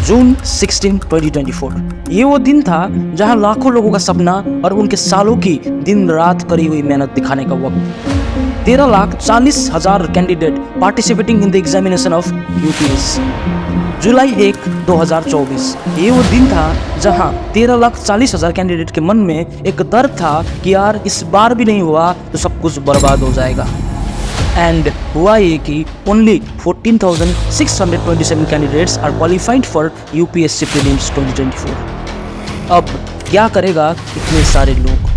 जून 16, 2024। ये वो दिन था जहां लाखों लोगों का सपना और उनके सालों की दिन रात करी हुई मेहनत दिखाने का वक्त। 13,40,000 candidate participating in the examination of UPSC. जुलाई 1, 2024। ये वो दिन था जहां 13,40,000 कैंडिडेट के मन में एक डर था कि यार इस बार भी नहीं हुआ तो सब कुछ बर्बाद हो जाएगा। एंड हुआ ये कि only 14,627 candidates are qualified for UPSC prelims 2024। अब क्या करेगा इतने सारे लोग?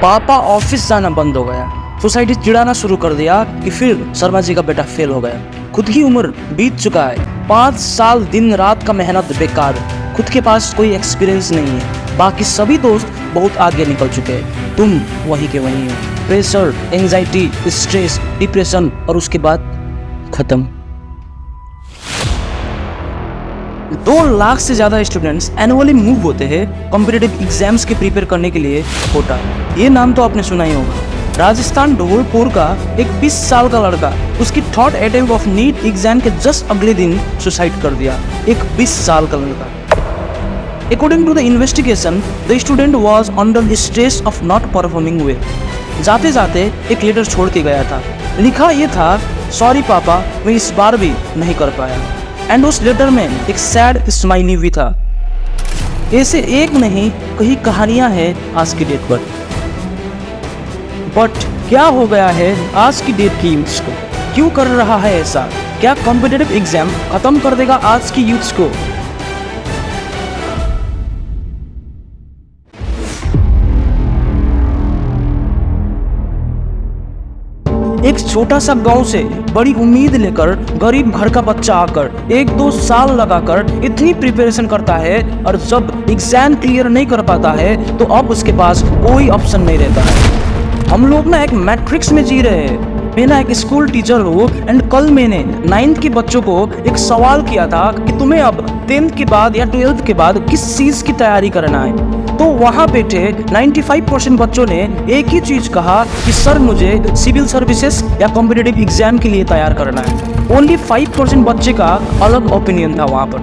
पापा ऑफिस जाना बंद हो गया, सोसाइटी चिढ़ाना शुरू कर दिया कि फिर शर्मा जी का बेटा फेल हो गया। खुद की उम्र बीत चुका है, 5 साल दिन रात का मेहनत बेकार, खुद के पास कोई एक्सपीरियंस नहीं है, बाकी सभी दोस्त बहुत आगे निकल चुके हैं, तुम वहीं के वहीं हो। प्रेशर, एंजाइटी, स्ट्रेस, डिप्रेशन और उसके बाद खत्म। 2 लाख से ज़्यादा स्टूडेंट्स एनुअली मूव होते हैं कॉम्पिटिटिव एग्जाम्स के प्रिपेयर करने के लिए कोटा। ये नाम तो आपने सुना ही होगा। राजस्थान ढोलपुर का एक 20 साल का लड़का उसकी third attempt of NEET exam के जस्ट अगले दिन सुसाइड कर दिया। एक 20 साल का लड़का। According to the investigation, the student was under stress of not performing well. जाते जाते एक लेटर छोड़ के गया था। लिखा ये था, सॉरी पापा, मैं इस बार भी नहीं कर पाया। एंड उस लेटर में एक सैड स्माइली भी था। ऐसे एक नहीं कई कहानियां हैं आज की डेट पर। बट क्या हो गया है आज की डेट की यूथ्स को? क्यों कर रहा है ऐसा? क्या कॉम्पिटिटिव एग्जाम खत्म कर देगा आज की यूथ्स को? एक छोटा सा गांव से बड़ी उम्मीद लेकर गरीब घर का बच्चा आकर 1-2 साल लगाकर इतनी प्रिपरेशन करता है और जब एग्जाम क्लियर नहीं कर पाता है तो अब उसके पास कोई ऑप्शन नहीं रहता है। हम लोग ना एक मैट्रिक्स में जी रहे हैं। मैं ना एक स्कूल टीचर हूँ एंड कल मैंने 9th के बच्चों को एक सवाल किया था कि तुम्हें अब 10th के बाद या 12th के बाद किस चीज़ की तैयारी करना है। तो वहाँ बैठे 95% बच्चों ने एक ही चीज़ कहा कि सर मुझे सिविल सर्विसेज या कॉम्पिटिटिव एग्जाम के लिए तैयार करना है। ओनली 5% बच्चे का अलग ओपिनियन था वहाँ पर।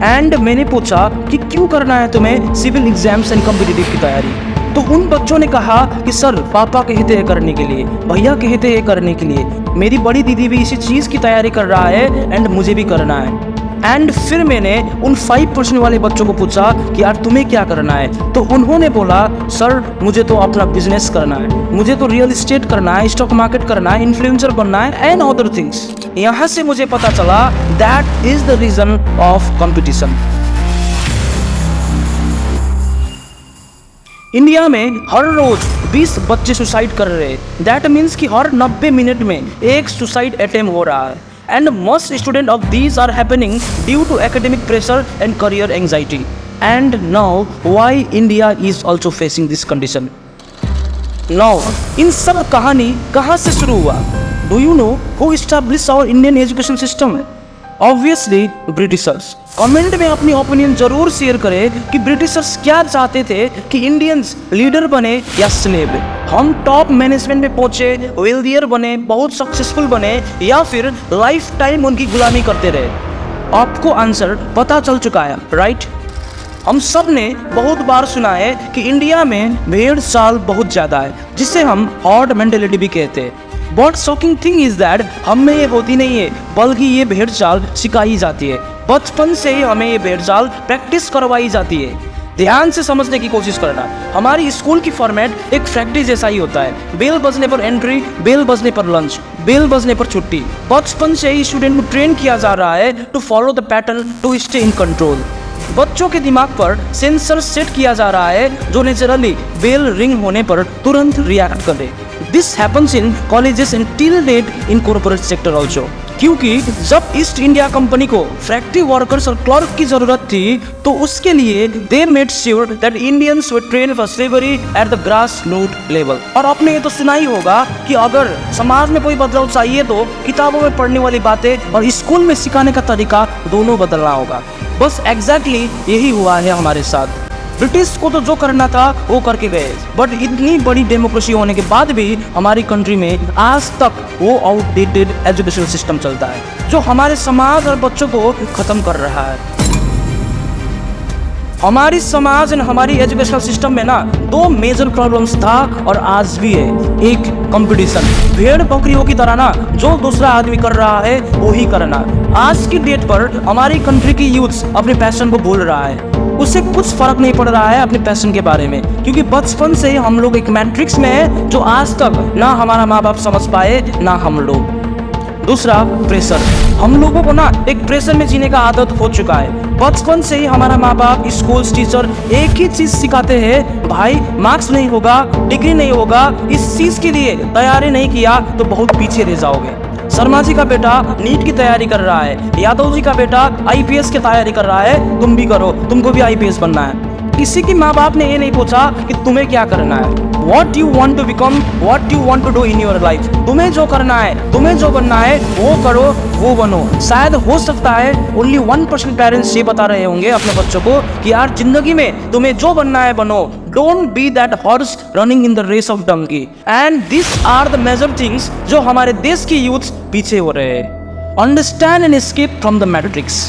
एंड मैंने पूछा कि क्यों करना है तुम्हें सिविल एग्जाम्स एंड कॉम्पिटिटिव की तैयारी? तो उन बच्चों ने कहा कि सर पापा कहते हैं करने के लिए, भैया कहते हैं करने के लिए, मेरी बड़ी दीदी भी इसी चीज़ की तैयारी कर रहा है एंड मुझे भी करना है। एंड फिर मैंने उन 5% वाले बच्चों को पूछा कि यार तुम्हें क्या करना है? तो उन्होंने बोला सर मुझे तो अपना बिजनेस करना है, मुझे तो रियल एस्टेट करना है, स्टॉक मार्केट करना है, इन्फ्लुएंसर बनना है एंड अदर थिंग्स। यहाँ से मुझे पता चला that is the reason of competition. India में हर रोज 20 बच्चे सुसाइड कर रहे हैं। दैट मीन्स कि हर 90 मिनट में एक सुसाइड अटेम्प्ट हो रहा है। And most student of these are happening due to academic pressure and career anxiety. And now why India is also facing this condition? Now इन सब कहानी कहाँ से शुरू हुआ? Do you know who establish our Indian education system? Obviously Britishers. Comment में अपनी opinion जरूर शेयर करें कि ब्रिटिशर्स क्या चाहते थे कि इंडियंस लीडर बने या स्लेव। हम टॉप मैनेजमेंट में पहुंचे, वेल्दियर बने, बहुत सक्सेसफुल बने या फिर लाइफ टाइम उनकी गुलामी करते रहे? आपको आंसर पता चल चुका है, राइट? हम सब ने बहुत बार सुना है कि इंडिया में भेड़ चाल बहुत ज़्यादा है, जिसे हम हॉर्ड मेंटेलिटी भी कहते हैं। But shocking thing is that हम में ये होती नहीं है, बल्कि ये भेड़ चाल सिखाई जाती है। बचपन से ही हमें ये भेड़ चाल प्रैक्टिस करवाई जाती है। ध्यान से समझने की कोशिश करना। हमारी स्कूल की फॉर्मेट एक प्रैक्टिस जैसा ही होता है। बेल बजने पर एंट्री, बेल बजने पर लंच, बेल बजने पर छुट्टी। बचपन से ही स्टूडेंट को ट्रेन किया जा रहा है to follow the pattern to stay in control. बच्चों के दिमाग पर सेंसर सेट किया जा रहा है जो नेचुरली बेल रिंग होने पर तुरंत रिएक्ट करे। This happens in colleges and till date in corporate sector also. क्योंकि जब ईस्ट इंडिया कंपनी को फैक्ट्री वर्कर्स और क्लर्क की जरूरत थी तो उसके लिए they made sure that Indians were train for slavery at the grass root level. और आपने ये तो सुना ही होगा कि अगर समाज में कोई बदलाव चाहिए तो किताबों में पढ़ने वाली बातें और स्कूल में सिखाने का तरीका दोनों बदलना होगा। बस एग्जैक्टली यही हुआ है हमारे साथ। ब्रिटिश को तो जो करना था वो करके गए, बट इतनी बड़ी डेमोक्रेसी होने के बाद भी हमारी कंट्री में आज तक वो आउटडेटेड एजुकेशन सिस्टम चलता है जो हमारे समाज और बच्चों को खत्म कर रहा है। हमारी समाज एंड हमारी एजुकेशनल सिस्टम में ना दो मेजर प्रॉब्लम्स था और आज भी है। एक कंपटीशन, भेड़ बकरियों की तरह ना जो दूसरा आदमी कर रहा है वो ही करना। आज की डेट पर हमारी कंट्री की यूथ अपने पैशन को भूल रहा है, उससे कुछ फर्क नहीं पड़ रहा है अपने पैशन के बारे में, क्योंकि बचपन से हम लोग एक मैट्रिक्स में है जो आज तक ना हमारा माँ बाप समझ पाए ना हम लोग। दूसरा प्रेशर, हम लोगों को ना एक प्रेशर में जीने का आदत हो चुका है। बचपन से ही हमारा माँ बाप, स्कूल, टीचर एक ही चीज सिखाते हैं, भाई मार्क्स नहीं होगा, डिग्री नहीं होगा, इस चीज के लिए तैयारी नहीं किया तो बहुत पीछे रह जाओगे। शर्मा जी का बेटा नीट की तैयारी कर रहा है, यादव जी का बेटा आईपीएस की तैयारी कर रहा है, तुम भी करो, तुमको भी आईपीएस बनना है। किसी की माँ बाप ने ये नहीं पूछा कि तुम्हें क्या करना है, What you want to become, what you want to do in your life। तुम्हें जो करना है, तुम्हें जो बनना है वो करो, वो बनो। शायद हो सकता है ओनली 1% पेरेंट्स ये बता रहे होंगे अपने बच्चों को कि यार जिंदगी में तुम्हें जो बनना है बनो, don't be that horse running in the race of donkey. And this are the major things जो हमारे देश की यूथ पीछे हो रहे हैं। Understand and escape from the matrix.